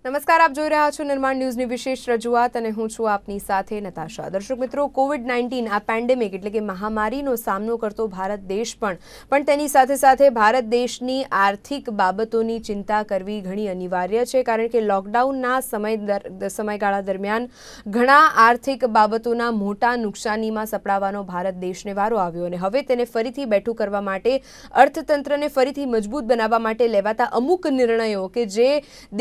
નમસ્કાર, આપ જોઈ રહ્યા છો નિર્માણ ન્યૂઝની વિશેષ રજૂઆત અને હું છું આપની સાથે નતાશા। દર્શક મિત્રો, કોવિડ-19 આ પેન્ડેમિક એટલે કે મહામારીનો સામનો કરતો ભારત દેશ પણ તેની સાથે સાથે ભારત દેશની આર્થિક બાબતોની ચિંતા કરવી ઘણી અનિવાર્ય છે, કારણ કે લોકડાઉનના સમયગાળા દરમિયાન ઘણા આર્થિક બાબતોના મોટા નુકસાનીમાં સપડાવવાનો ભારત દેશને વારો આવ્યો અને હવે તેને ફરીથી બેઠું કરવા માટે અર્થતંત્રને ફરીથી મજબૂત બનાવવા માટે લેવાતા અમુક નિર્ણયો કે જે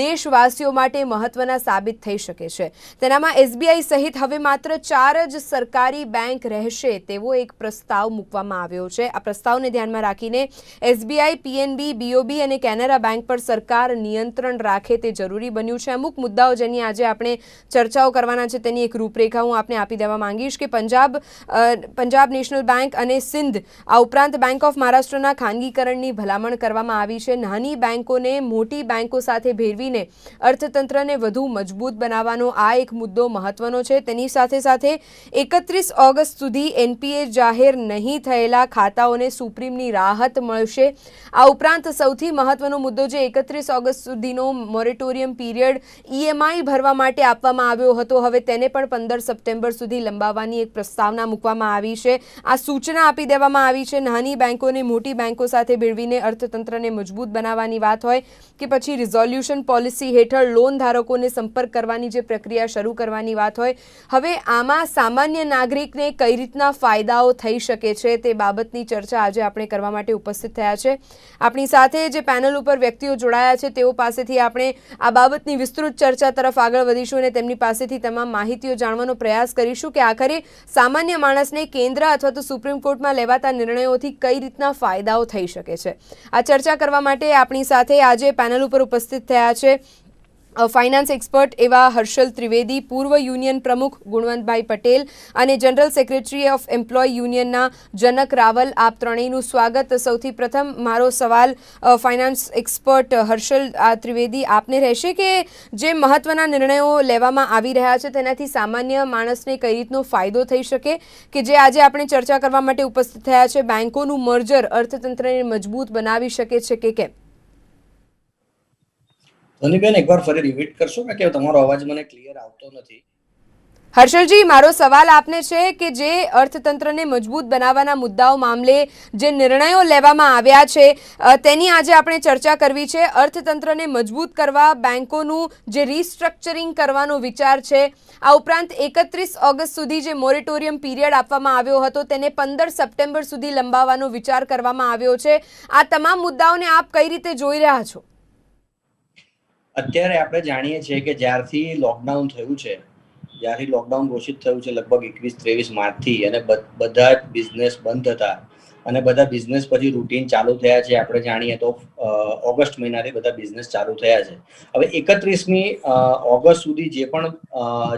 દેશવાસીઓ માટે મહત્વના સાબિત થઈ શકે છે। તેનામાં એસબીઆઈ સહિત હવે માત્ર 4 જ સરકારી બેંક રહેશે તેવો એક પ્રસ્તાવ મૂકવામાં આવ્યો છે। આ પ્રસ્તાવને ધ્યાનમાં રાખીને એસબીઆઈ, પીએનબી, બીઓબી અને કેનરા બેંક પર સરકાર નિયંત્રણ રાખે તે જરૂરી બન્યું છે। અમુક મુદ્દાઓ જેની આજે આપણે ચર્ચાઓ કરવાના છે તેની એક રૂપરેખા હું આપને આપી દેવા માંગીશ કે પંજાબ નેશનલ બેંક અને સિંધ આ ઉપરાંત બેંક ઓફ મહારાષ્ટ્રના ખાનગીકરણની ભલામણ કરવામાં આવી છે। નાની બેંકોને મોટી બેંકો સાથે ભેળવીને અર્થતંત્રને વધુ મજબૂત બનાવવાનો આ એક મુદ્દો મહત્વનો છે। તેની સાથે સાથે 31 ઓગસ્ટ સુધી એનપીએ જાહેર નહીં થયેલા ખાતાઓને સુપ્રીમની રાહત મળશે। આ ઉપરાંત સૌથી મહત્વનો મુદ્દો જે 31 ઓગસ્ટ સુધીનો મોરેટોરિયમ પીરિયડ ઈએમઆઈ ભરવા માટે આપવામાં આવ્યો હતો, હવે તેને પણ 15 સપ્ટેમ્બર સુધી લંબાવવાની એક પ્રસ્તાવના મૂકવામાં આવી છે। આ સૂચના આપી દેવામાં આવી છે। નાની બેંકોને મોટી બેંકો સાથે ભેળવીને અર્થતંત્રને મજબૂત બનાવવાની વાત હોય કે પછી રિઝોલ્યુશન પોલિસી હેઠળ લોન ધારકોને સંપર્ક કરવાની જે પ્રક્રિયા શરૂ કરવાની વાત હોય, હવે આમાં સામાન્ય નાગરિકને કઈ રીતના ફાયદાઓ થઈ શકે છે તે બાબતની ચર્ચા આજે આપણે કરવા માટે ઉપસ્થિત થયા છે। આપણી સાથે જે પેનલ ઉપર વ્યક્તિઓ જોડાયા છે તેઓ પાસેથી આપણે આ બાબતની વિસ્તૃત ચર્ચા તરફ આગળ વધીશું અને તેમની પાસેથી તમામ માહિતીઓ જાણવાનો પ્રયાસ કરીશું કે આખરે સામાન્ય માણસને કેન્દ્ર અથવા તો સુપ્રીમ કોર્ટમાં લેવાતા નિર્ણયોથી કઈ રીતના ફાયદાઓ થઈ શકે છે। આ ચર્ચા કરવા માટે આપણી સાથે આજે પેનલ ઉપર ઉપસ્થિત થયા છે ફાઇનાન્સ એક્સપર્ટ એવા હર્ષલ ત્રિવેદી, પૂર્વ યુનિયન પ્રમુખ ગુણવંતભાઈ પટેલ અને જનરલ સેક્રેટરી ઓફ એમ્પ્લોય યુનિયનના જનક રાવલ। આપ ત્રણેયનું સ્વાગત। સૌથી પ્રથમ મારો સવાલ ફાઇનાન્સ એક્સપર્ટ હર્ષલ ત્રિવેદી આપને રહેશે કે જે મહત્વના નિર્ણયો લેવામાં આવી રહ્યા છે તેનાથી સામાન્ય માણસને કઈ રીતનો ફાયદો થઈ શકે કે જે આજે આપણે ચર્ચા કરવા માટે ઉપસ્થિત થયા છે। બેંકોનું મર્જર અર્થતંત્રને મજબૂત બનાવી શકે છે કે કેમ? ધનીબેન, એકવાર ફરી રિપીટ કરશો કે તમારો અવાજ મને ક્લિયર આવતો નથી। હર્ષલજી, મારો સવાલ આપને છે કે જે અર્થતંત્રને મજબૂત બનાવવાના મુદ્દાઓ મામલે જે નિર્ણયો લેવામાં આવ્યા છે તેની આજે આપણે ચર્ચા કરવી છે। અર્થતંત્રને મજબૂત કરવા બેંકોનું જે રિસ્ટ્રક્ચરિંગ કરવાનો વિચાર છે, આ ઉપરાંત 31 ઓગસ્ટ સુધી જે મોરેટોરિયમ પીરિયડ આપવામાં આવ્યો હતો તેને 15 સપ્ટેમ્બર સુધી લંબાવવાનો વિચાર કરવામાં આવ્યો છે। આ તમામ મુદ્દાઓને આપ કઈ રીતે જોઈ રહ્યા છો? અત્યારે આપણે જાણીએ છીએ કે જ્યારથી લોકડાઉન થયું છે, જ્યારથી લોકડાઉન ઘોષિત થયું છે લગભગ 21-23 માર્ચથી, અને બધા જ બિઝનેસ બંધ હતા અને બધા બિઝનેસ પછી રૂટીન ચાલુ થયા છે। આપણે જાણીએ તો ઓગસ્ટ મહિનાથી બધા બિઝનેસ ચાલુ થયા છે। હવે 31મી ઓગસ્ટ સુધી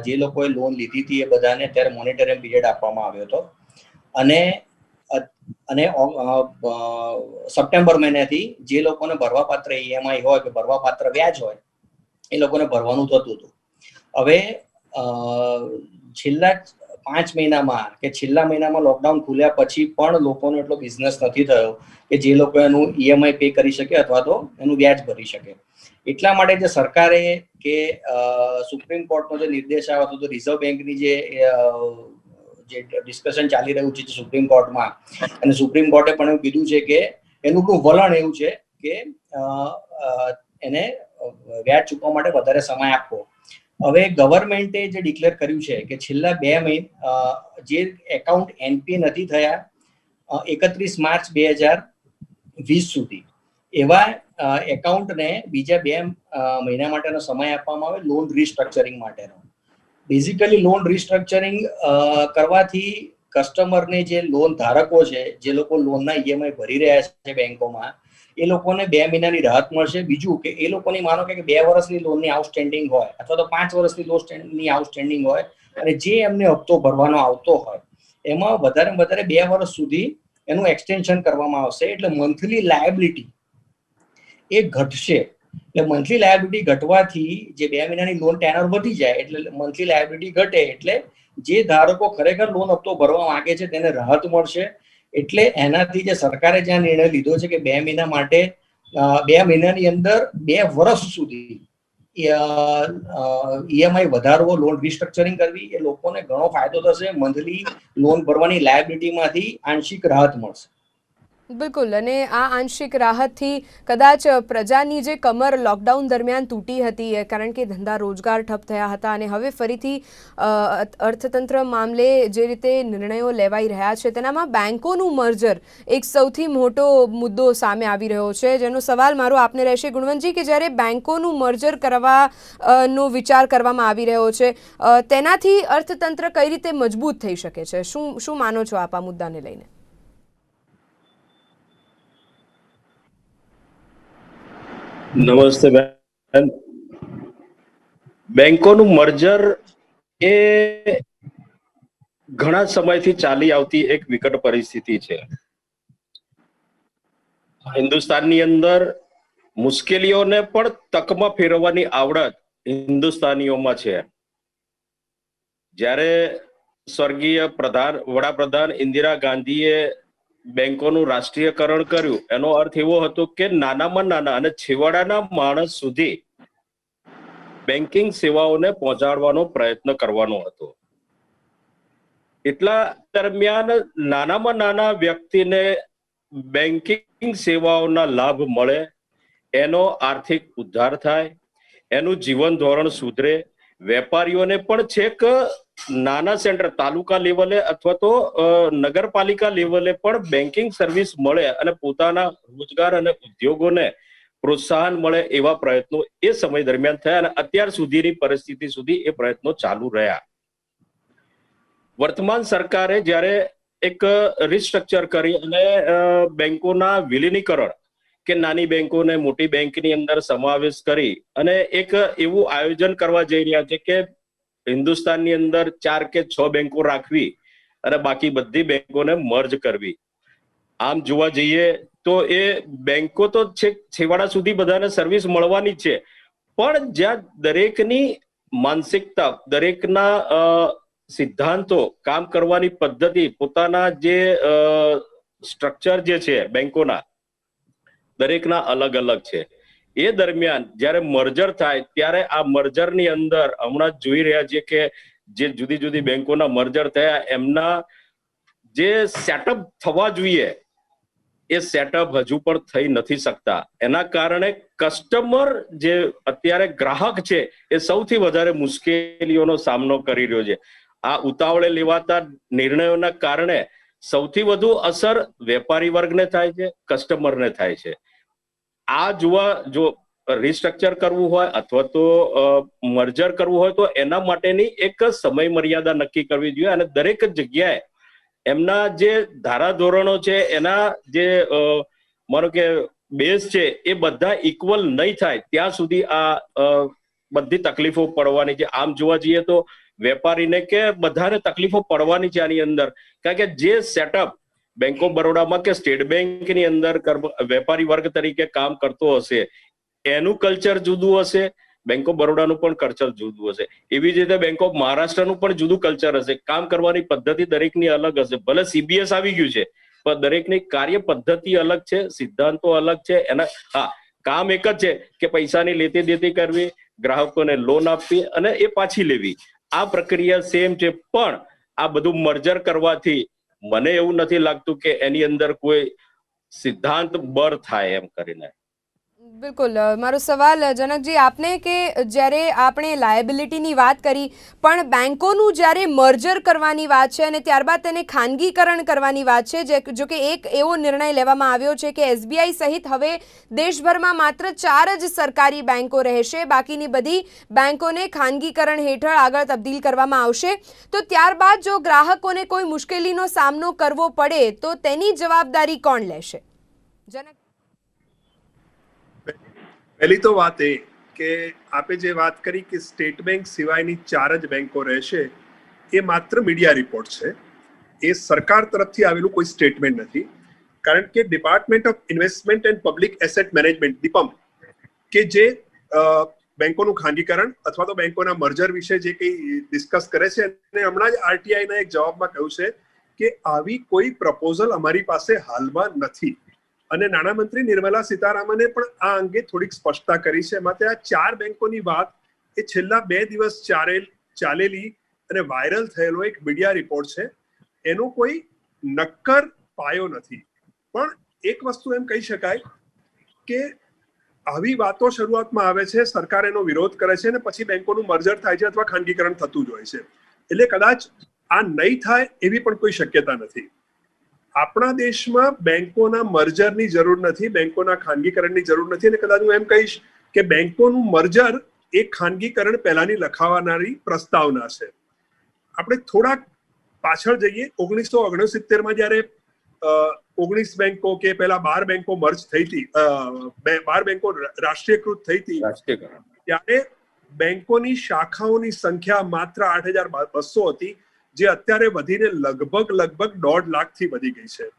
જે લોકોએ લોન લીધી હતી એ બધાને અત્યારે મોનિટરિંગ પીરિયડ આપવામાં આવ્યો હતો અને સપ્ટેમ્બર મહિનાથી જે લોકોને ભરવાપાત્ર ઈએમઆઈ હોય કે ભરવાપાત્ર વ્યાજ હોય એ લોકોને ભરવાનું થતું હતું। હવે છેલ્લા 5 મહિનામાં કે છેલ્લા મહિનામાં લોકડાઉન ખુલ્યા પછી પણ લોકોનો એટલો બિઝનેસ નથી થયો કે જે લોકો એનું ઈએમઆઈ પે કરી શકે અથવા તો એનું વ્યાજ ભરી શકે। એટલા માટે જે સરકારે કે સુપ્રીમ કોર્ટનો જે નિર્દેશ આવ્યો હતો, તો રિઝર્વ બેંકની જે ડિસ્કશન ચાલી રહ્યું છે સુપ્રીમ કોર્ટમાં, અને સુપ્રીમ કોર્ટે પણ એવું કીધું છે કે એનું વલણ એવું છે કે એને વ્યાજ ચૂકવવા માટે વધારે સમય આપવો। હવે ગવર્મેન્ટે જે ડિક્લેર કર્યું છે કે છેલ્લા 2 મહિના જે એકાઉન્ટ એનપીએ નથી થયા 31 માર્ચ 2020 સુધી, એવા એકાઉન્ટને બીજા 2 મહિના માટેનો સમય આપવામાં આવે લોન રિસ્ટ્રક્ચરિંગ માટેનો। બેઝિકલી લોન રિસ્ટ્રક્ચરિંગ કરવાથી કસ્ટમરને, જે લોન ધારકો છે, જે લોકો લોનના ઈએમઆઈ ભરી રહ્યા છે બેંકોમાં, એ લોકોને 2 મહિનાની રાહત મળશે। બીજું કે એ લોકોની માનો કે 2 વર્ષની લોનની આઉટસ્ટેન્ડિંગ હોય અથવા તો 5 વર્ષની લોનની આઉટસ્ટેન્ડિંગ હોય અને જે એમને હપ્તો ભરવાનો આવતો હોય એમાં વધારે 2 વર્ષ સુધી એનું એક્સટેન્શન કરવામાં આવશે। એટલે મંથલી લાયબિલિટી એ ઘટશે। એટલે મંથલી લાયબિલિટી ઘટવાથી જે 2 મહિનાની લોન ટેનર વધી જાય એટલે મંથલી લાયબિલિટી ઘટે એટલે જે ધારકો ખરેખર લોન હપ્તો ભરવા માંગે છે તેને રાહત મળશે। એટલે એનાથી જે સરકારે જ્યાં નિર્ણય લીધો છે કે 2 મહિના માટે 2 મહિનાની અંદર 2 વર્ષ સુધી ઈએમઆઈ વધારવો, લોન રિસ્ટ્રક્ચરિંગ કરવી, એ લોકોને ઘણો ફાયદો થશે. મંથલી લોન ભરવાની લાયબિલિટીમાંથી આંશિક રાહત મળશે. બિલકુલ, અને આ આંશિક રાહતથી કદાચ પ્રજાની જે કમર લોકડાઉન દરમિયાન તૂટી હતી, કારણ કે ધંધા રોજગાર ઠપ થયા હતા, અને હવે ફરીથી અર્થતંત્ર મામલે જે રીતે નિર્ણયો લેવાઈ રહ્યા છે તેનામાં બેન્કોનું મર્જર એક સૌથી મોટો મુદ્દો સામે આવી રહ્યો છે, જેનો સવાલ મારો આપને રહેશે ગુણવંતજી, કે જ્યારે બેન્કોનું મર્જર કરવાનો વિચાર કરવામાં આવી રહ્યો છે, તેનાથી અર્થતંત્ર કઈ રીતે મજબૂત થઈ શકે છે? શું માનો છો આપ આ મુદ્દાને લઈને? નમસ્તે બેન. બેંકોનું મર્જર એ ઘણા સમયથી ચાલી આવતી એક વિકટ પરિસ્થિતિ છે. હિન્દુસ્તાનની અંદર મુશ્કેલીઓને પણ તકમાં ફેરવવાની આવડત હિન્દુસ્તાનીઓમાં છે. જ્યારે સ્વર્ગીય વડાપ્રધાન ઇન્દિરા ગાંધીએ બેંકોનું રાષ્ટ્રીયકરણ કર્યું, એનો અર્થ એવો હતો કે નાનામાં નાના અને છેવાડાના માણસ સુધી બેન્કિંગ સેવાઓને પહોંચાડવાનો પ્રયત્ન કરવાનો હતો. એટલા દરમિયાન નાનામાં નાના વ્યક્તિને બેન્કિંગ સેવાઓના લાભ મળે, એનો આર્થિક ઉદ્ધાર થાય, એનું જીવન ધોરણ સુધરે, વેપારીઓને પણ છેક નાના સેન્ટર તાલુકા લેવલે અથવા તો નગરપાલિકા લેવલે પણ બેન્કિંગ સર્વિસ મળે અને પોતાના રોજગાર અને ઉદ્યોગોને પ્રોત્સાહન મળે, એવા પ્રયત્નો એ સમય દરમિયાન થયા અને અત્યાર સુધીની પરિસ્થિતિ સુધી એ પ્રયત્નો ચાલુ રહ્યા. વર્તમાન સરકારે જ્યારે એક રિસ્ટ્રક્ચર કરી અને બેંકોના વિલીનીકરણ કે નાની બેંકોને મોટી બેંકની અંદર સમાવેશ કરી અને એક એવું આયોજન કરવા જઈ રહ્યા છે કે હિન્દુસ્તાનની અંદર 4 કે 6 બેંકો રાખવી અને બાકી બધી બેંકોને મર્જ કરવી. આમ જોવા જઈએ તો એ બેંકો તો છેવાડા સુધી બધાને સર્વિસ મળવાની છે, પણ જ્યાં દરેકની માનસિકતા, દરેકના સિદ્ધાંતો, કામ કરવાની પદ્ધતિ, પોતાના જે સ્ટ્રક્ચર જે છે બેંકોના દરેકના અલગ અલગ છે. એ દરમિયાન જ્યારે મર્જર થાય ત્યારે આ મર્જરની અંદર હમણાં જોઈ રહ્યા છીએ કે જે જુદી જુદી બેંકોના મર્જર થયા, એમના જે સેટઅપ થવા જોઈએ એ સેટઅપ હજુ પણ થઈ નથી શકતા. એના કારણે કસ્ટમર જે અત્યારે ગ્રાહક છે એ સૌથી વધારે મુશ્કેલીઓનો સામનો કરી રહ્યો છે. આ ઉતાવળે લેવાતા નિર્ણયોના કારણે સૌથી વધુ અસર વેપારી વર્ગને થાય છે, કસ્ટમરને થાય છે. આ જો રિસ્ટ્રક્ચર કરવું હોય અથવા તો મર્જર કરવું હોય તો એના માટેની એક સમય મર્યાદા નક્કી કરવી જોઈએ અને દરેક જગ્યાએ એમના જે ધારાધોરણો છે, એના જે માનો કે બેઝ છે, એ બધા ઇક્વલ નહીં થાય ત્યાં સુધી આ બધી તકલીફો પડવાની છે. આમ જોવા જઈએ તો વેપારીને કે બધાને તકલીફો પડવાની છે આની અંદર, કારણ કે જે સેટઅપ બેંક ઓફ બરોડામાં કે સ્ટેટ બેંકની અંદર વેપારી વર્ગ તરીકે કામ કરતો હશે એનું કલ્ચર જુદું હશે, બેંક ઓફ બરોડાનું પણ કલ્ચર જુદું હશે. એવી જ રીતે બેંક ઓફ મહારાષ્ટ્રનું પણ જુદું કલ્ચર હશે. કામ કરવાની પદ્ધતિ દરેકની અલગ હશે. ભલે સીબીએસ આવી ગયું છે પણ દરેકની કાર્ય પદ્ધતિ અલગ છે, સિદ્ધાંતો અલગ છે. એના કામ એક જ છે કે પૈસાની લેતી દેતી કરવી, ગ્રાહકોને લોન આપવી અને એ પાછી લેવી. આ પ્રક્રિયા સેમ છે, પણ આ બધું મર્જર કરવાથી મને એવું નથી લાગતું કે એની અંદર કોઈ સિદ્ધાંત બર થાય એમ કરીને. બિલકુલ, મારો સવાલ જનકજી આપને કે જ્યારે આપણે લાયબિલિટીની વાત કરી, પણ બેન્કોનું જ્યારે મર્જર કરવાની વાત છે અને ત્યારબાદ તેને ખાનગીકરણ કરવાની વાત છે, જો કે એક એવો નિર્ણય લેવામાં આવ્યો છે કે એસબીઆઈ સહિત હવે દેશભરમાં માત્ર 4 જ સરકારી બેન્કો રહેશે, બાકીની બધી બેન્કોને ખાનગીકરણ હેઠળ આગળ તબદીલ કરવામાં આવશે. તો ત્યારબાદ જો ગ્રાહકોને કોઈ મુશ્કેલીનો સામનો કરવો પડે તો તેની જવાબદારી કોણ લેશે? જનક, પહેલી તો વાત એ કે આપે જે વાત કરી કે સ્ટેટ બેંક સિવાયની 4 જ બેંકો રહેશે, એ માત્ર મીડિયા રિપોર્ટ છે. એ સરકાર તરફથી આવેલું કોઈ સ્ટેટમેન્ટ નથી. કારણ કે department of investment and public asset management DIPAM કે જે બેંકોનું ખાનગીકરણ અથવા તો બેંકોના મર્જર વિશે જે કંઈ ડિસ્કસ કરે છે, અને હમણાં જ આરટીઆઈના એક જવાબમાં કહ્યું છે કે આવી કોઈ પ્રપોઝલ અમારી પાસે હાલમાં નથી. અને નાણામંત્રી નિર્મલા સીતારામને પણ આ અંગે થોડીક સ્પષ્ટતા કરી છે. માટે આ 4 બેંકોની વાત એ છેલ્લા 2 દિવસ ચાલેલી અને વાયરલ થયેલો એક મીડિયા રિપોર્ટ છે. એનો કોઈ નક્કર પાયો નથી. પણ એક વસ્તુ એમ કહી શકાય કે આવી વાતો શરૂઆતમાં આવે છે, સરકાર એનો વિરોધ કરે છે અને પછી બેંકોનું મર્જર થાય છે અથવા ખાનગીકરણ થતું જ હોય છે. એટલે કદાચ આ નહીં થાય એવી પણ કોઈ શક્યતા નથી. આપણા દેશમાં બેંકોના મર્જરની જરૂર નથી, બેંકોના ખાનગીકરણની જરૂર નથી. અને કદાચ હું એમ કહીશ કે બેંકોનું મર્જર એ ખાનગીકરણ પહેલાની લખાવનારી પ્રસ્તાવના છે. આપણે થોડાક પાછળ જઈએ. 1969માં જ્યારે 19 બેંકો કે પેલા 12 બેંકો મર્જ થઈ હતી, 12 બેંકો રાષ્ટ્રીયકૃત થઈ હતી, ત્યારે બેંકોની શાખાઓની સંખ્યા માત્ર 8,200 હતી, જે અત્યારે વધીને લગભગ 1.5 લાખથી વધી ગઈ છે.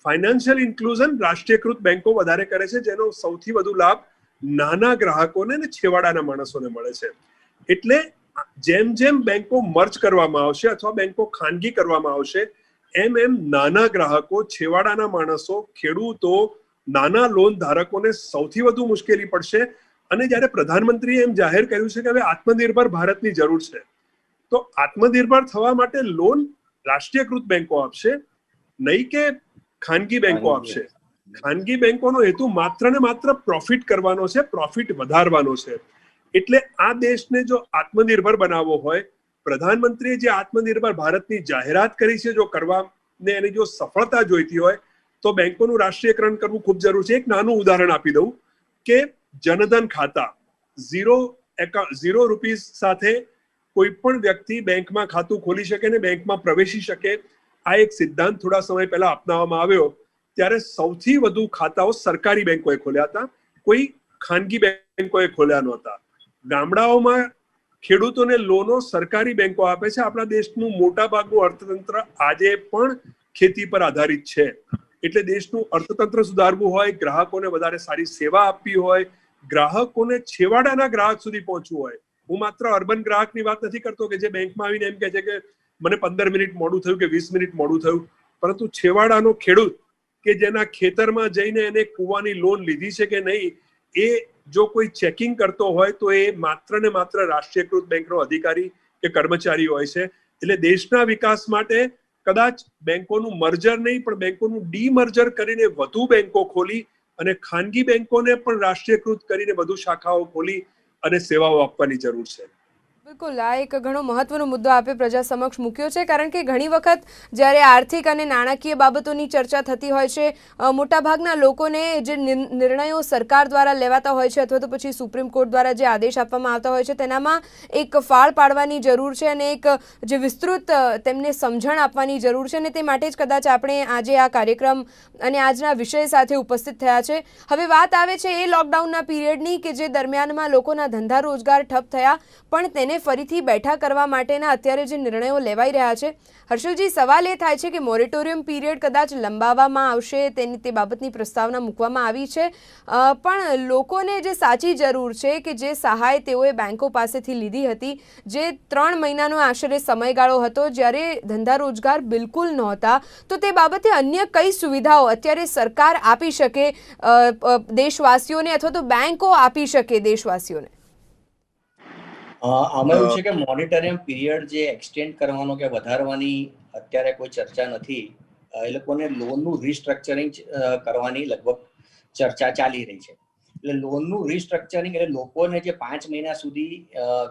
ફાઇનાન્શિયલ ઇન્ક્લુઝન રાષ્ટ્રીયકૃત બેંકો વધારે કરે છે, જેનો સૌથી વધુ લાભ નાના ગ્રાહકોને અને છેવાડાના માણસોને મળે છે. એટલે જેમ જેમ બેંકો મર્જ કરવામાં આવશે અથવા બેંકો ખાનગી કરવામાં આવશે, એમ નાના ગ્રાહકો, છેવાડાના માણસો, ખેડૂતો, નાના લોન ધારકોને સૌથી વધુ મુશ્કેલી પડશે. અને જ્યારે પ્રધાનમંત્રીએ એમ જાહેર કર્યું છે કે હવે આત્મનિર્ભર ભારતની જરૂર છે, તો આત્મનિર્ભર થવા માટે લોન રાષ્ટ્રીયકૃત બેંકો આપશે, નહીં કે ખાનગી બેંકો આપશે. ખાનગી બેંકોનો હેતુ માત્ર ને માત્ર પ્રોફિટ કરવાનો છે, પ્રોફિટ વધારવાનો છે. એટલે આ દેશને જો આત્મનિર્ભર બનાવવો હોય, પ્રધાનમંત્રીએ જે આત્મનિર્ભર ભારતની જાહેરાત કરી છે, જો કરવાને એની જો સફળતા જોઈતી હોય તો બેંકોનું રાષ્ટ્રીયકરણ કરવું ખૂબ જરૂર છે. એક નાનું ઉદાહરણ આપી દઉં કે જનધન ખાતા, 0 રૂપીસ સાથે કોઈ પણ વ્યક્તિ બેંકમાં ખાતું ખોલી શકે ને બેંકમાં પ્રવેશી શકે. આ એક સિદ્ધાંત થોડા સમય પહેલા અપનાવવામાં આવ્યો. ત્યારે સૌથી વધુ ખાતાઓ સરકારી બેંકોએ ખોલ્યા હતા, કોઈ ખાનગી બેંકોએ ખોલ્યા નહોતા. ગામડાઓમાં ખેડૂતોને લોનો સરકારી બેંકો આપે છે. આપણા દેશનું મોટા ભાગનું અર્થતંત્ર આજે પણ ખેતી પર આધારિત છે. એટલે દેશનું અર્થતંત્ર સુધારવું હોય, ગ્રાહકોને વધારે સારી સેવા આપવી હોય, ગ્રાહકોને છેવાડાના ગ્રાહક સુધી પહોંચવું હોય. હું માત્ર અર્બન ગ્રાહકની વાત નથી કરતો કે જે બેંકમાં આવીને એમ કહે છે કે મને 15 મિનિટ મોડું થયું કે 20 મિનિટ મોડું થયું, પરંતુ છેવાડાનો ખેડૂત કે જેના ખેતરમાં જઈને એને કૂવાની લોન લીધી છે કે નહીં, એ જો કોઈ ચેકિંગ કરતો હોય તો એ માત્ર ને માત્ર રાષ્ટ્રીયકૃત બેંકનો અધિકારી કે કર્મચારી હોય છે. એટલે દેશના વિકાસ માટે કદાચ બેંકોનું મર્જર નહીં પણ બેંકોનું ડીમર્જર કરીને વધુ બેંકો ખોલી અને ખાનગી બેંકોને પણ રાષ્ટ્રીયકૃત કરીને વધુ શાખાઓ ખોલી અને સેવાઓ આપવાની જરૂર છે. બિલકુલ, આ એક ઘણો મહત્વનો મુદ્દો આપે પ્રજા સમક્ષ મૂક્યો છે, કારણ કે ઘણી વખત જ્યારે આર્થિક અને નાણાકીય બાબતોની ચર્ચા થતી હોય છે, મોટાભાગના લોકોને જે નિર્ણયો સરકાર દ્વારા લેવાતા હોય છે અથવા તો પછી સુપ્રીમ કોર્ટ દ્વારા જે આદેશ આપવામાં આવતા હોય છે, તેનામાં એક ફાળ પાડવાની જરૂર છે અને એક જે વિસ્તૃત તેમને સમજણ આપવાની જરૂર છે. અને તે માટે જ કદાચ આપણે આજે આ કાર્યક્રમ અને આજના વિષય સાથે ઉપસ્થિત થયા છે. હવે વાત આવે છે એ લોકડાઉનના પીરિયડની કે જે દરમિયાનમાં લોકોના ધંધા રોજગાર ઠપ થયા, પણ તેને ફરીથી બેઠા કરવા માટેના અત્યારે જે નિર્ણયો લેવાઈ રહ્યા છે, હર્ષલજી, સવાલ એ થાય છે કે મોરેટોરિયમ પીરિયડ કદાચ લંબાવવામાં આવશે, તે બાબતની પ્રસ્તાવના મૂકવામાં આવી છે, પણ લોકોને જે સાચી જરૂર છે કે જે સહાય તેઓએ બેંકો પાસેથી લીધી હતી, જે 3 મહિનાનો આશરે સમયગાળો હતો જ્યારે ધંધા રોજગાર બિલકુલ નહોતા, તો તે બાબતે અન્ય કઈ સુવિધાઓ અત્યારે સરકાર આપી શકે દેશવાસીઓને અથવા તો બેંકો આપી શકે દેશવાસીઓને? આમાં એવું છે કે મોનિટરિંગ પીરિયડ જે એક્સટેન્ડ કરવાનો કે વધારવાની અત્યારે કોઈ ચર્ચા નથી. એ લોકોને લોનનું રિસ્ટ્રક્ચરિંગ કરવાની લગભગ ચર્ચા ચાલી રહી છે. એટલે લોનનું રિસ્ટ્રક્ચરિંગ એટલે લોકોને જે 5 મહિના સુધી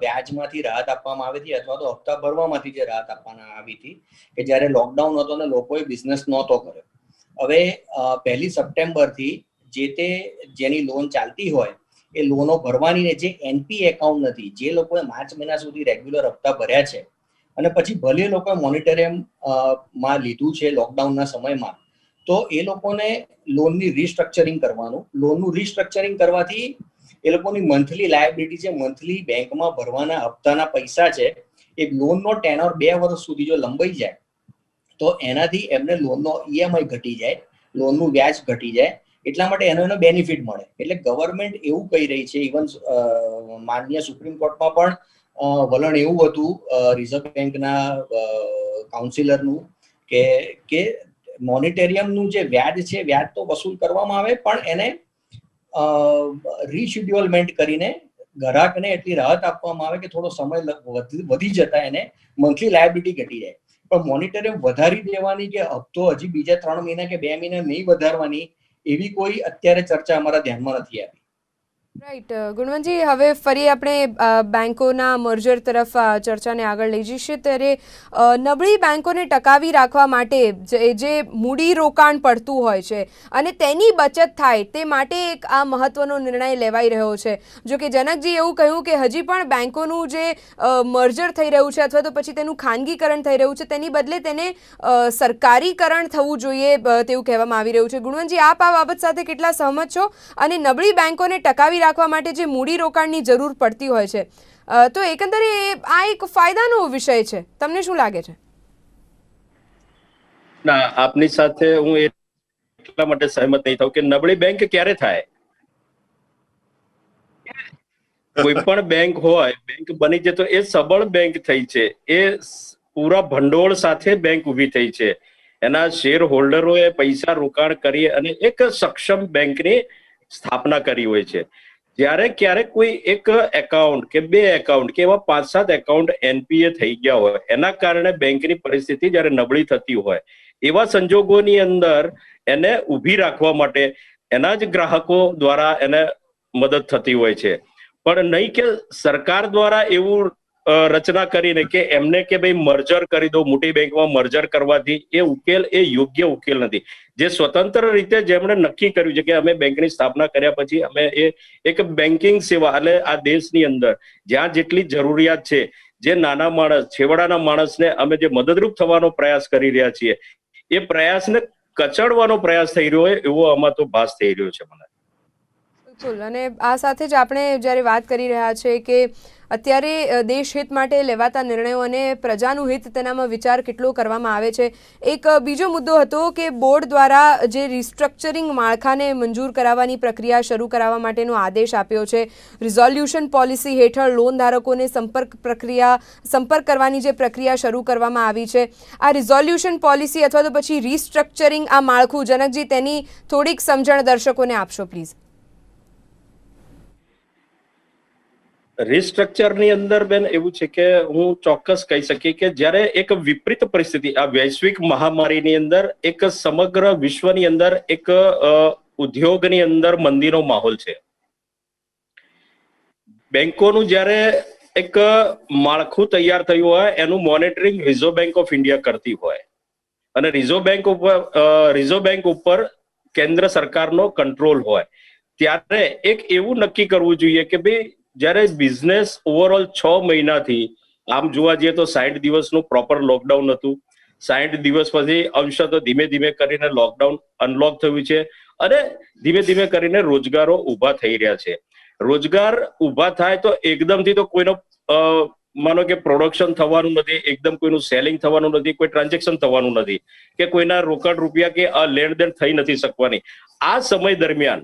વ્યાજમાંથી રાહત આપવામાં આવી હતી અથવા તો હપ્તા ભરવામાંથી જે રાહત આપવામાં આવી હતી કે જ્યારે લોકડાઉન હતો ને લોકોએ બિઝનેસ નહોતો કર્યો. હવે 1 સપ્ટેમ્બરથી જે તે જેની લોન ચાલતી હોય એ લોનો ભરવાની ને જે એનપી એકાઉન્ટ નથી, જે લોકોએ માર્ચ મહિના સુધી રેગ્યુલર હપ્તા ભર્યા છે અને પછી ભલે લોકોએ મોનિટરિયમ માં લીધું છે લોકડાઉનના સમયમાં, તો એ લોકોને લોનની રિસ્ટ્રક્ચરિંગ કરવાનું. લોનનું રિસ્ટ્રક્ચરિંગ કરવાથી એ લોકોની મંથલી લાયબિલિટી છે, મંથલી બેંકમાં ભરવાના હપ્તાના પૈસા છે, એ લોનનો ટેનર 2 વર્ષ સુધી જો લંબાઈ જાય તો એનાથી એમને લોનનો ઈએમઆઈ ઘટી જાય, લોનનું વ્યાજ ઘટી જાય. એટલા માટે એનો બેનિફિટ મળે. એટલે ગવર્મેન્ટ એવું કહી રહી છે, ઇવન માનનીય સુપ્રીમ કોર્ટમાં પણ વલણ એવું હતું રિઝર્વ બેંકના કાઉન્સિલરનું કે મોનિટેરિયમનું જે વ્યાજ છે વ્યાજ તો વસૂલ કરવામાં આવે, પણ એને રીશિડ્યુલમેન્ટ કરીને ગ્રાહકને એટલી રાહત આપવામાં આવે કે થોડો સમય વધી જતા એને મંથલી લાયબિલિટી ઘટી જાય. પણ મોનિટરિયમ વધારી દેવાની કે હપ્તો હજી બીજા 3 મહિના કે 2 મહિના નહીં વધારવાની એવી કોઈ અત્યારે ચર્ચા અમારા ધ્યાનમાં નથી આવી. રાઈટ ગુણવંતજી, હવે ફરી આપણે બેંકોના મર્જર તરફ ચર્ચાને આગળ લઈ જઈશું. ત્યારે નબળી બેંકોને ટકાવી રાખવા માટે જે મૂડી રોકાણ પડતું હોય છે અને તેની બચત થાય તે માટે એક આ મહત્વનો નિર્ણય લેવાઈ રહ્યો છે. જો કે જનકજી એવું કહ્યું કે હજી પણ બેંકોનું જે મર્જર થઈ રહ્યું છે અથવા તો પછી તેનું ખાનગીકરણ થઈ રહ્યું છે તેની બદલે તેને સરકારીકરણ થવું જોઈએ તેવું કહેવામાં આવી રહ્યું છે. ગુણવંતજી, આપ આ બાબત સાથે કેટલા સહમત છો? અને નબળી બેંકોને ટકાવી રાખવા માટે જે મૂડી રોકાણની જરૂર પડતી હોય છે તો એકંદરે આ એક ફાયદાનો વિષય છે. તમને શું લાગે છે? ના, આપની સાથે હું એટલા માટે સહમત નહીં થાઉં કે નબળી બેંક ક્યારે થાય? કોઈ પણ બેંક હોય, બેંક બની જાય તો એ સબળ બેંક થઈ છે, એ પૂરા ભંડોળ સાથે બેંક ઊભી થઈ છે, એના શેર હોલ્ડરોએ પૈસા રોકાણ કરી અને એક સક્ષમ બેંકની સ્થાપના કરી હોય છે. જ્યારે ક્યારેક કોઈ એક એકાઉન્ટ કે 2 એકાઉન્ટ કે એવા 5-7 એકાઉન્ટ એનપીએ થઈ ગયા હોય, એના કારણે બેંકની પરિસ્થિતિ જ્યારે નબળી થતી હોય, એવા સંજોગોની અંદર એને ઊભી રાખવા માટે એના જ ગ્રાહકો દ્વારા એને મદદ થતી હોય છે. પણ નહીં કે સરકાર દ્વારા એવું રચના કરીને કે એમને કે ભાઈ મર્જર કરી દો, મોટી બેંકમાં મર્જર કરવાથી એ ઉકેલ એ યોગ્ય ઉકેલ નથી. જે સ્વતંત્ર રીતે જેમણે નક્કી કર્યું છે કે અમે બેંકની સ્થાપના કર્યા પછી અમે એક બેન્કિંગ સેવા એટલે આ દેશની અંદર જ્યાં જેટલી જરૂરિયાત છે, જે નાના માણસ, છેવાડાના માણસને અમે જે મદદરૂપ થવાનો પ્રયાસ કરી રહ્યા છીએ, એ પ્રયાસને કચડવાનો પ્રયાસ થઈ રહ્યો હોય એવો આમાં તો ભાસ થઈ રહ્યો છે મને. બિલકુલ. અને આ સાથે જ આપણે જ્યારે વાત કરી રહ્યા છે કે અત્યારે દેશ હિત માટે લેવાતા નિર્ણયો અને પ્રજાનું હિત તેનામાં વિચાર કેટલો કરવામાં આવે છે. એક બીજો મુદ્દો હતો કે બોર્ડ દ્વારા જે રિસ્ટ્રક્ચરિંગ માળખાને મંજૂર કરાવવાની પ્રક્રિયા શરૂ કરાવવા માટેનો આદેશ આપ્યો છે. રિઝોલ્યુશન પોલિસી હેઠળ લોન ધારકોને સંપર્ક કરવાની જે પ્રક્રિયા શરૂ કરવામાં આવી છે. આ રિઝોલ્યુશન પોલિસી અથવા તો પછી રિસ્ટ્રક્ચરિંગ આ માળખું, જનકજી, તેની થોડીક સમજણ દર્શકોને આપશો પ્લીઝ. રિસ્ટ્રક્ચરની અંદર બેન એવું છે કે હું ચોક્કસ કહી શકીએ કે જ્યારે એક વિપરીત પરિસ્થિતિ, આ વૈશ્વિક મહામારીની અંદર એક સમગ્ર વિશ્વની અંદર એક ઉદ્યોગની અંદર મંદીનો માહોલ છે, બેંકોનું જ્યારે એક માળખું તૈયાર થયું હોય એનું monitoring reserve bank of India કરતી હોય અને રિઝર્વ બેંક ઉપર કેન્દ્ર સરકારનો કંટ્રોલ હોય, ત્યારે એક એવું નક્કી કરવું જોઈએ કે ભાઈ જ્યારે બિઝનેસ ઓવરઓલ 6 મહિનાથી આમ જોવા જઈએ તો 60 દિવસનું પ્રોપર લોકડાઉન હતું, 60 દિવસ પછી અંશતઃ ધીમે ધીમે કરીને લોકડાઉન અનલોક થયું છે અને ધીમે ધીમે કરીને રોજગારો ઊભા થઈ રહ્યા છે. રોજગાર ઊભા થાય તો એકદમથી તો કોઈનો માનો કે પ્રોડક્શન થવાનું નથી, એકદમ કોઈનું સેલિંગ થવાનું નથી, કોઈ ટ્રાન્ઝેક્શન થવાનું નથી કે કોઈના રોકડ રૂપિયા કે લેણ દેણ થઈ નથી શકવાની. આ સમય દરમિયાન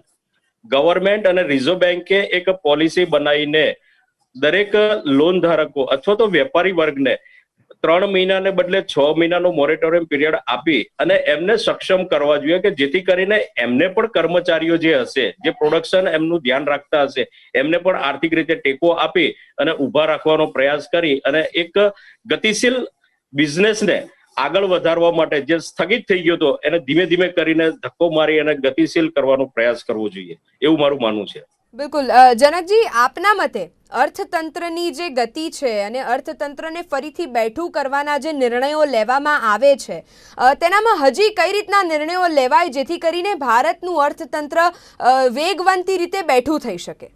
ગવર્મેન્ટ અને રિઝર્વ બેંકે એક પોલિસી બનાવીને દરેક લોન ધારકો અથવા તો વેપારી વર્ગને 3 મહિનાને બદલે 6 મહિનાનો મોરેટોરિયમ પીરિયડ આપી અને એમને સક્ષમ કરવા જોઈએ કે જેથી કરીને એમને પણ કર્મચારીઓ જે હશે, જે પ્રોડક્શન એમનું ધ્યાન રાખતા હશે, એમને પણ આર્થિક રીતે ટેકો આપી અને ઊભા રાખવાનો પ્રયાસ કરી અને એક ગતિશીલ બિઝનેસને આગળ વધારવા માટે જે સ્થગિત થઈ ગયો હતો એને ધીમે ધીમે કરીને ધક્કો મારી અને ગતિશીલ કરવાનો પ્રયાસ કરવો જોઈએ, એવું મારું માનવું છે. બિલકુલ. જનકજી, આપના મતે અર્થતંત્રની જે ગતિ છે અને અર્થતંત્રને ફરીથી બેઠું કરવાના જે નિર્ણયો લેવામાં આવે છે તેનામાં હજી કઈ રીતના નિર્ણયો લેવાય જેથી કરીને ભારતનું અર્થતંત્ર વેગવંતી રીતે બેઠું થઈ શકે?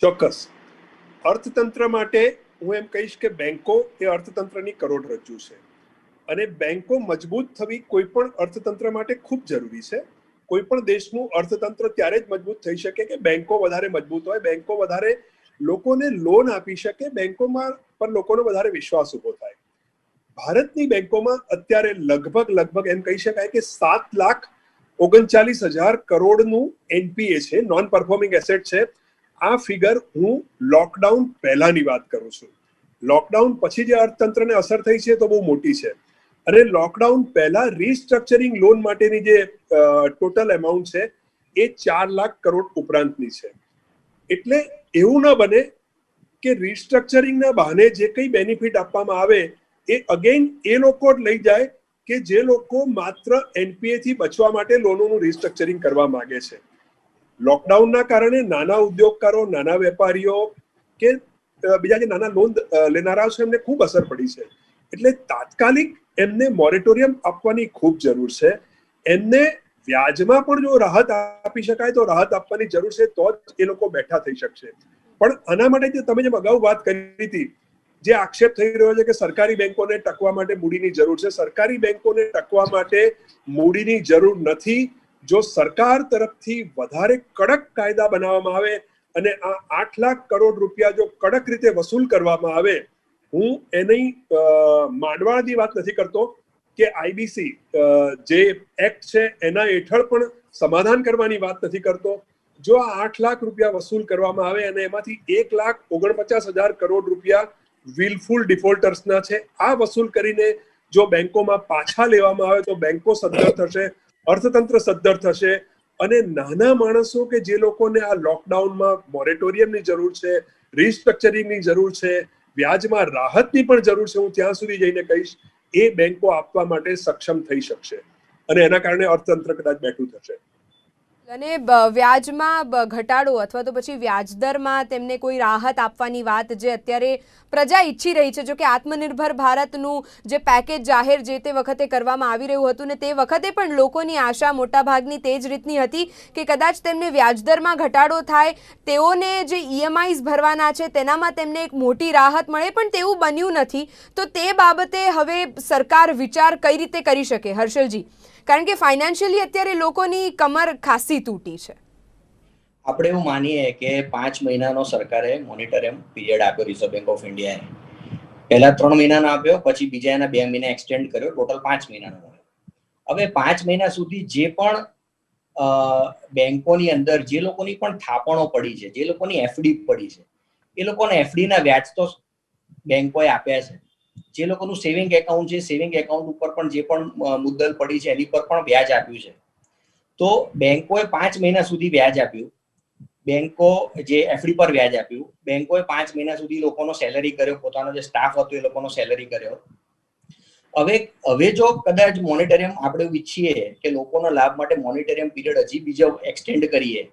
ચોક્કસ. અર્થતંત્ર માટે હું એમ કહીશ કે બેંકો એ અર્થતંત્રની કરોડરજ્જુ છે અને બેંકો મજબૂત થવી કોઈ પણ અર્થતંત્ર માટે ખૂબ જરૂરી છે. કોઈ પણ દેશનું અર્થતંત્ર ત્યારે જ મજબૂત થઈ શકે કે બેંકો વધારે મજબૂત હોય, બેંકો વધારે લોકોને લોન આપી શકે, બેંકોમાં પર લોકોનો વધારે વિશ્વાસ ઉભો થાય. ભારતની બેંકોમાં અત્યારે લગભગ એમ કહી શકાય કે 7,39,000 કરોડનું એનપીએ છે, નોન પરફોર્મિંગ એસેટ છે. આ ફિગર હું લોકડાઉન પહેલાની વાત કરું છું. લોકડાઉન પછી જે અર્થતંત્રને અસર થઈ છે તો બહુ મોટી છે, અને લોકડાઉન પહેલા રીસ્ટ્રક્ચરિંગ લોન માટેની જે ટોટલ અમાઉન્ટ છે એ 4 લાખ કરોડ ઉપરાંતની છે. એટલે એવું ન બને કે રીસ્ટ્રક્ચરિંગના બહાને જે કંઈ બેનિફિટ આપવામાં આવે એ અગેન એ લોકો જ લઈ જાય કે જે લોકો માત્ર એનપીએ થી બચવા માટે લોનોનું રીસ્ટ્રક્ચરિંગ કરવા માંગે છે. લોકડાઉનના કારણે નાના ઉદ્યોગકારો, નાના વેપારીઓ કે બીજા જે નાના લોન લેનારાઓ છે એમને ખૂબ અસર પડી છે. એટલે તાત્કાલિક એમને મોરેટોરિયમ આપવાની ખૂબ જરૂર છે. એમને વ્યાજમાં પણ જો રાહત આપી શકાય તો રાહત આપવાની જરૂર છે, તો જ એ લોકો બેઠા થઈ શકશે. પણ આના માટે તમે જેમ અગાઉ વાત કરી હતી, જે આક્ષેપ થઈ રહ્યો છે કે સરકારી બેંકોને ટકવા માટે મૂડીની જરૂર છે, સરકારી બેંકોને ટકવા માટે મૂડીની જરૂર નથી. જો સરકાર તરફથી વધારે કડક કાયદા બનાવવામાં આવે અને આ 8 લાખ કરોડ રૂપિયા જો કડક રીતે વસૂલ કરવામાં આવે, હું એની માંડવાળની વાત નથી કરતો કે આઈબીસી જે એક્ટ છે એના હેઠળ પણ સમાધાન કરવાની વાત નથી કરતો. જો આ 8 લાખ રૂપિયા વસૂલ કરવામાં આવે અને એમાંથી 1,49,000 કરોડ રૂપિયા વિલફુલ ડિફોલ્ટર્સના છે, આ વસૂલ કરીને જો બેંકોમાં પાછા લેવામાં આવે તો બેંકો સદ્ધર થશે, અર્થતંત્ર સદ્ધર થશે અને નાના માણસો કે જે લોકોને આ લોકડાઉનમાં મોરેટોરિયમની જરૂર છે, રીસ્ટ્રક્ચરિંગની જરૂર છે, વ્યાજમાં રાહતની પણ જરૂર છે, હું ત્યાં સુધી જઈને કહીશ એ બેંકો આપવા માટે સક્ષમ થઈ શકશે અને એના કારણે અર્થતંત્ર કદાચ બેઠું થશે. અને વ્યાજમાં ઘટાડો અથવા તો પછી વ્યાજદરમાં તેમને કોઈ રાહત આપવાની વાત જે અત્યારે પ્રજા ઈચ્છી રહી છે, જો કે આત્મનિર્ભર ભારતનું જે પેકેજ જાહેર જે તે વખતે કરવામાં આવી રહ્યું હતું ને તે વખતે પણ લોકોની આશા મોટાભાગની તે જ રીતની હતી કે કદાચ તેમને વ્યાજદરમાં ઘટાડો થાય, તેઓને જે ઈએમઆઈઝ ભરવાના છે તેનામાં તેમને એક મોટી રાહત મળે, પણ તેવું બન્યું નથી. તો તે બાબતે હવે સરકાર વિચાર કઈ રીતે કરી શકે હર્ષલજી? કારણ કે ફાઇનાન્શિયલી અત્યારે લોકોની કમર ખાસી તૂટી છે. આપણે એવું માનીએ કે 5 મહિનાનો સરકારે મોનિટરિયમ પીરિયડ આપ્યો રિઝર્વ બેંક ઓફ ઇન્ડિયાએ. પહેલા 3 મહિનાનો આપ્યો, પછી બીજા એના 2 મહિના એક્સટેન્ડ કર્યો, ટોટલ 5 મહિનાનો મળ્યો. હવે 5 મહિના સુધી જે પણ બેંકોની અંદર જે લોકોની પણ થાપણો પડી છે, જે લોકોની એફડી પડી છે, એ લોકોને એફડીના વ્યાજ તો બેંકોએ આપ્યા છે. જે લોકોનું સેવિંગ એકાઉન્ટ છે, સેવિંગ એકાઉન્ટ ઉપર પણ જે પણ મુદ્દલ પડી છે એની પર પણ વ્યાજ આપ્યું છે. તો બેંકોએ 5 મહિના સુધી વ્યાજ આપ્યું, બેંકો જે એફડી પર વ્યાજ આપ્યું, બેંકોએ 5 મહિના સુધી લોકોનો સેલરી કર્યો, પોતાનો જે સ્ટાફ હતો એ લોકોનો સેલરી કર્યો. હવે જો કદાચ મોનિટરિયમ આપણે ઈચ્છીએ કે લોકોના લાભ માટે મોનિટરિયમ પીરિયડ હજી બીજો એક્સટેન્ડ કરીએ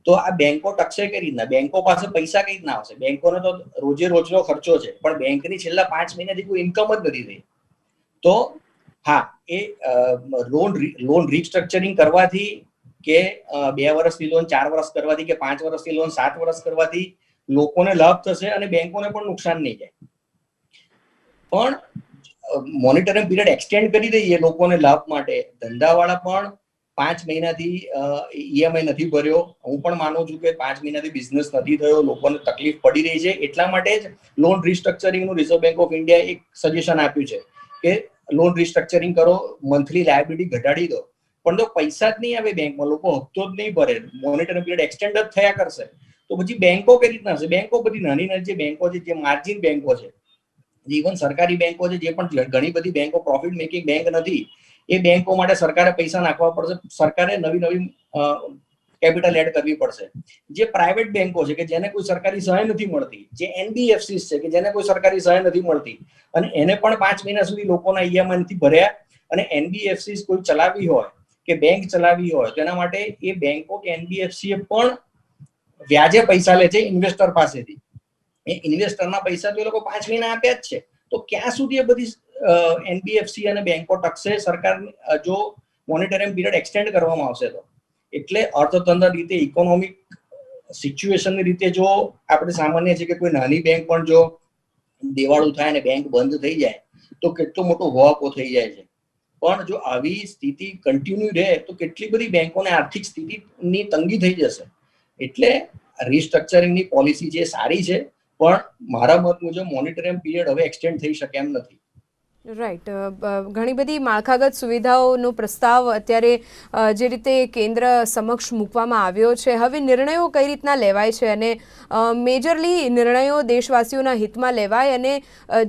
તો આ બેંકો ટકશે કઈ રીતના? બેંકો પાસે પૈસા કઈ રીતના આવશે? બેંકોનો તો રોજે રોજનો ખર્ચો છે, પણ બેંકની છેલ્લા 5 મહિનાથી કોઈ ઇન્કમ જ નથી થઈ. તો હા, એ લોન રીસ્ટ્રક્ચરિંગ કરવાથી કે 2 વર્ષની લોન 4 વર્ષ કરવાથી કે 5 વર્ષની લોન 7 વર્ષ કરવાથી લોકોને લાભ થશે અને બેંકોને પણ નુકસાન નહીં જાય. પણ મોનિટરિંગ પીરિયડ એક્સટેન્ડ કરી દઈએ લોકોને લાભ માટે, ધંધાવાળા પણ 5 મહિનાથી ઈએમઆઈ નથી ભર્યો, હું પણ માનું છું કે 5 મહિનાથી બિઝનેસ નથી થયો, લોકોને તકલીફ પડી રહી છે, એટલા માટે જ લોન રીસ્ટ્રક્ચરિંગનું રિઝર્વ બેંક ઓફ ઇન્ડિયાએ એક સજેશન આપ્યું છે કે લોન રીસ્ટ્રક્ચરિંગ કરો, મંથલી લાયબિલિટી ઘટાડી દો. પણ જો પૈસા જ નહીં આવે બેંકમાં, લોકો હપ્તો જ નહીં ભરે, મોનિટરિંગ પીરિયડ એક્સટેન્ડ જ થયા કરશે, તો પછી બેંકો કઈ રીતના હશે? બેંકો બધી નાની નાની જે બેંકો છે, જે માર્જિન બેંકો છે, ઇવન સરકારી બેંકો છે, જે પણ ઘણી બધી બેંકો પ્રોફિટ મેકિંગ બેંક નથી, એ બેંકો માટે સરકારે પૈસા નાખવા પડશે, સરકારે નવી કેપિટલ એડ કરવી પડશે. જે પ્રાઇવેટ બેંકો છે કે જેને કોઈ સરકારી સહાય નથી મળતી, જે એનબીએફસી છે કે જેને કોઈ સરકારી સહાય નથી મળતી, અને એને પણ 5 મહિના સુધી લોકોના ઈએમઆઈ નથી ભર્યા, અને એનબીએફસી કોઈ ચલાવી હોય કે બેંક ચલાવી હોય તો એના માટે એ બેંકો કે એનબીએફસી પણ વ્યાજે પૈસા લે છે ઇન્વેસ્ટર પાસેથી. એ ઇન્વેસ્ટરના પૈસા તો એ લોકો 5 મહિના આપ્યા જ છે. તો ક્યાં સુધી એ બધી એનબીએફસી અને બેંકો ટકશે સરકાર જો મોનિટરિંગ પીરિયડ એક્સટેન્ડ કરવામાં આવશે તો? એટલે અર્થતંત્ર રીતે, ઇકોનોમિક સિચ્યુએશનની રીતે જો આપણે સામાન્ય છે કે કોઈ નાની બેંક પણ જો દેવાળું થાય અને બેંક બંધ થઈ જાય તો કેટલો મોટો હોવાપો થઈ જાય છે. પણ જો આવી સ્થિતિ કન્ટિન્યુ રહે તો કેટલી બધી બેંકોને આર્થિક સ્થિતિની તંગી થઈ જશે. એટલે રીસ્ટ્રક્ચરિંગની પોલિસી જે સારી છે, પણ મારા મત મુજબ મોનિટરિંગ પીરિયડ હવે એક્સટેન્ડ થઈ શકે એમ નથી. રાઈટ. ઘણી બધી માળખાગત સુવિધાઓનો પ્રસ્તાવ અત્યારે જે રીતે કેન્દ્ર સમક્ષ મૂકવામાં આવ્યો છે, હવે નિર્ણયો કઈ રીતના લેવાય છે અને મેજરલી નિર્ણયો દેશવાસીઓના હિતમાં લેવાય અને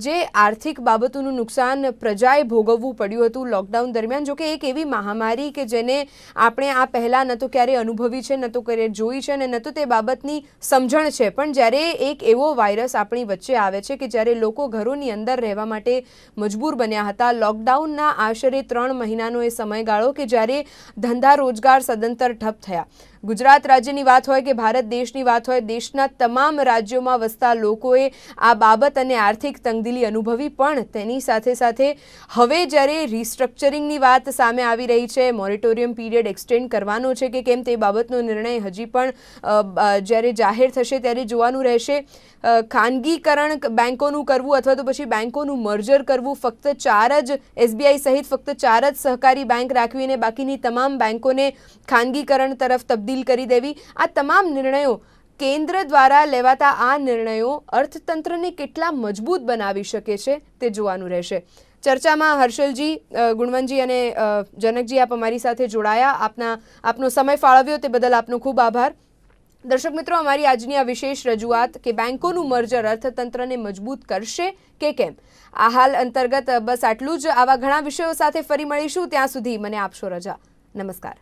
જે આર્થિક બાબતોનું નુકસાન પ્રજાએ ભોગવવું પડ્યું હતું લોકડાઉન દરમિયાન, જો કે એક એવી મહામારી કે જેને આપણે આ પહેલાં ન તો ક્યારેય અનુભવી છે, ન તો ક્યારેય જોઈ છે અને ન તો તે બાબતની સમજણ છે, પણ જ્યારે એક એવો વાયરસ આપણી વચ્ચે આવે છે કે જ્યારે લોકો ઘરોની અંદર રહેવા માટે મજબૂર બન્યા હતા. લોકડાઉનના આશરે 3 મહિનાનો એ સમયગાળો કે જ્યારે ધંધા રોજગાર સદંતર ઠપ થયા. ગુજરાત રાજ્યની વાત હોય કે ભારત દેશની વાત હોય, દેશના તમામ રાજ્યોમાં વસતા લોકોએ આ બાબત અને આર્થિક તંગદિલી અનુભવી, પણ તેની સાથે સાથે હવે જ્યારે રિસ્ટ્રક્ચરિંગની વાત સામે આવી રહી છે, મોરેટોરિયમ પીરિયડ એક્સટેન્ડ કરવાનો છે કે કેમ તે બાબતનો નિર્ણય હજી પણ જ્યારે જાહેર થશે ત્યારે જોવાનું રહેશે. ખાનગીકરણ બેંકોનું કરવું અથવા તો પછી બેંકોનું મર્જર કરવું, ફક્ત 4 જ SBI સહિત ફક્ત 4 જ સહકારી બેંક રાખવી અને બાકીની તમામ બેંકોને ખાનગીકરણ તરફ તબદીલ કરી દેવી, આ તમામ નિર્ણયો, કેન્દ્ર દ્વારા લેવાતા આ નિર્ણયો અર્થતંત્રને કેટલા મજબૂત બનાવી શકે છે તે જોવાનું રહેશે. ચર્ચામાં હર્ષલજી, ગુણવંતજી અને જનકજી આપ અમારી સાથે જોડાયા, આપનો સમય ફાળવ્યો તે બદલ આપનો ખૂબ આભાર. દર્શક મિત્રો, અમારી આજની આ વિશેષ રજૂઆત કે બેંકોનું મર્જર અર્થતંત્રને મજબૂત કરશે કે કેમ, આ હાલ અંતર્ગત બસ આટલું જ. આવા ઘણા વિષયો સાથે ફરી મળીશું, ત્યાં સુધી મને આપશો રજા. નમસ્કાર.